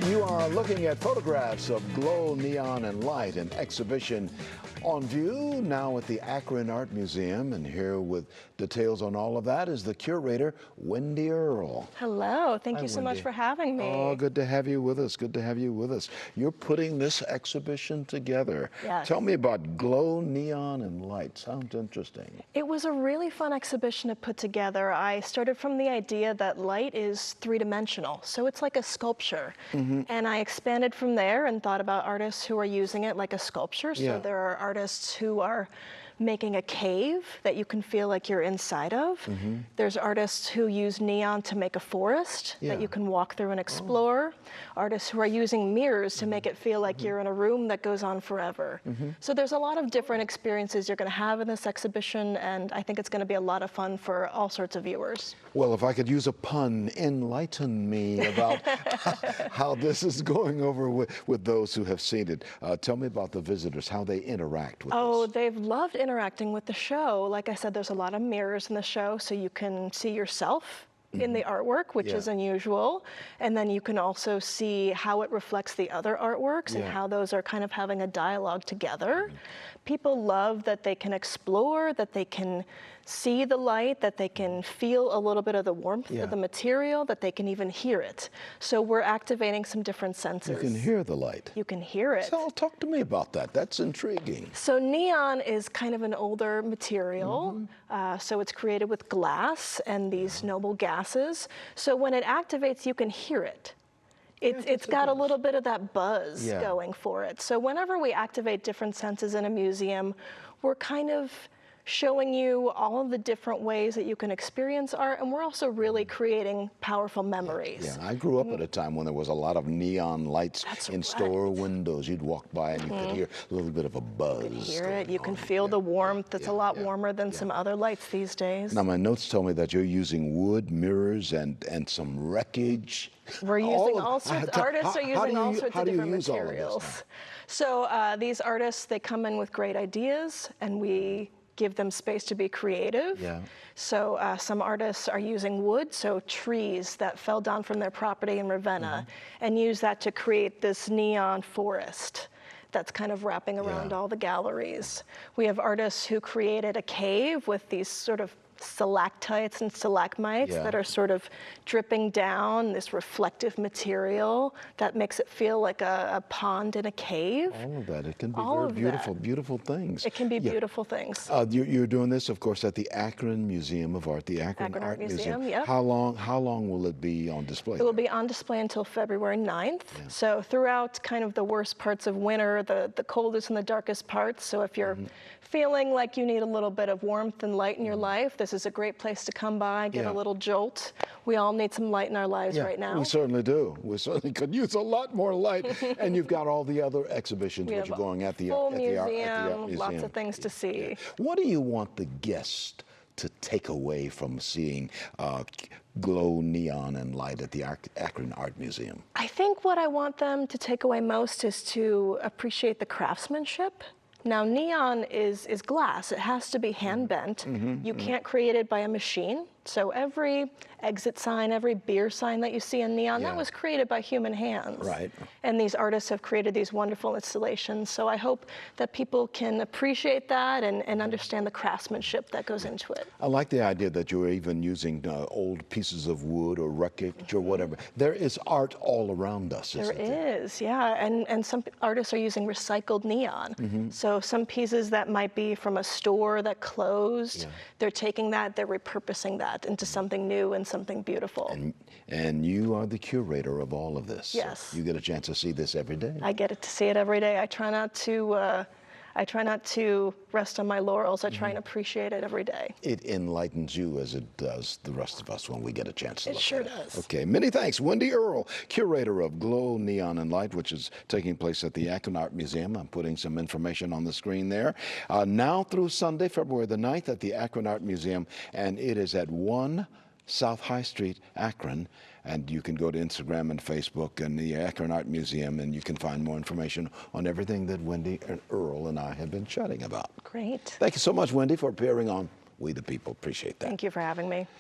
You are looking at photographs of glow, neon, and light, an exhibition on view now at the Akron Art Museum. And here with details on all of that is the curator, Wendy Earl. Hello, thank Hi, you so much Wendy. for having me. Oh, good to have you with us. Good to have you with us. You're putting this exhibition together. Yes. Tell me about glow, neon, and light. Sounds interesting. It was a really fun exhibition to put together. I started from the idea that light is three-dimensional, so it's like a sculpture. And I expanded from there and thought about artists who are using it like a sculpture. So Yeah. there are artists who are making a cave that you can feel like you're inside of. There's artists who use neon to make a forest that you can walk through and explore. Artists who are using mirrors to make it feel like you're in a room that goes on forever. So there's a lot of different experiences you're going to have in this exhibition, and I think it's going to be a lot of fun for all sorts of viewers. Well, if I could use a pun, enlighten me about how this is going over with those who have seen it. Tell me about the visitors, how they interact with Oh, this. they've loved interacting with the show. Like I said, there's a lot of mirrors in the show, so you can see yourself in the artwork, which is unusual. And then you can also see how it reflects the other artworks and how those are kind of having a dialogue together. People love that they can explore, that they can see the light, that they can feel a little bit of the warmth of the material, that they can even hear it. So we're activating some different senses. You can hear the light. You can hear it. So talk to me about that. That's intriguing. So neon is kind of an older material. So it's created with glass and these noble gases. So when it activates, you can hear it. It's got a little bit of that buzz going for it. So whenever we activate different senses in a museum, we're kind of showing you all of the different ways that you can experience art, and we're also really creating powerful memories. Yeah, I grew up at a time when there was a lot of neon lights in store windows. You'd walk by and you could hear a little bit of a buzz. You can hear it, you can feel the warmth. It's a lot warmer than some other lights these days. Now, my notes tell me that you're using wood, mirrors, and some wreckage. We're using all sorts, artists are using all sorts of different materials. So these artists, they come in with great ideas, and we give them space to be creative. So some artists are using wood, so trees that fell down from their property in Ravenna, and use that to create this neon forest that's kind of wrapping around all the galleries. We have artists who created a cave with these sort of stalactites and stalagmites that are sort of dripping down, this reflective material that makes it feel like a pond in a cave. All of that. It can be All very of beautiful, that. beautiful things. It can be beautiful things. You're doing this, of course, at the Akron Museum of Art, the Akron Art Museum. How long will it be on display? It will be on display until February 9th. So throughout kind of the worst parts of winter, the coldest and the darkest parts. So if you're feeling like you need a little bit of warmth and light in your life, this is a great place to come by, get a little jolt. We all need some light in our lives right now. We certainly do. We certainly could use a lot more light. And you've got all the other exhibitions which are going at the Art Museum. Lots of things to see. What do you want the guest to take away from seeing glow, neon, and light at the Akron Art Museum? I think what I want them to take away most is to appreciate the craftsmanship. Now, neon is glass. It has to be hand-bent. You can't create it by a machine. So every exit sign, every beer sign that you see in neon, that was created by human hands. Right. And these artists have created these wonderful installations. So I hope that people can appreciate that and understand the craftsmanship that goes into it. I like the idea that you're even using old pieces of wood or wreckage or whatever. There is art all around us, isn't there? There is, yeah. And some artists are using recycled neon. So some pieces that might be from a store that closed, they're taking that, they're repurposing that into something new and something beautiful. And you are the curator of all of this. Yes. So you get a chance to see this every day. I get to see it every day. I try not to rest on my laurels. I try and appreciate it every day. It enlightens you as it does the rest of us when we get a chance to look at it. It sure does. Okay, many thanks. Wendy Earl, curator of Glow, Neon, and Light, which is taking place at the Akron Art Museum. I'm putting some information on the screen there. Now through Sunday, February the 9th at the Akron Art Museum, and it is at 1 South High Street, Akron. And you can go to Instagram and Facebook and the Akron Art Museum, and you can find more information on everything that Wendy Earl and I have been chatting about. Great. Thank you so much, Wendy, for appearing on We the People. Appreciate that. Thank you for having me.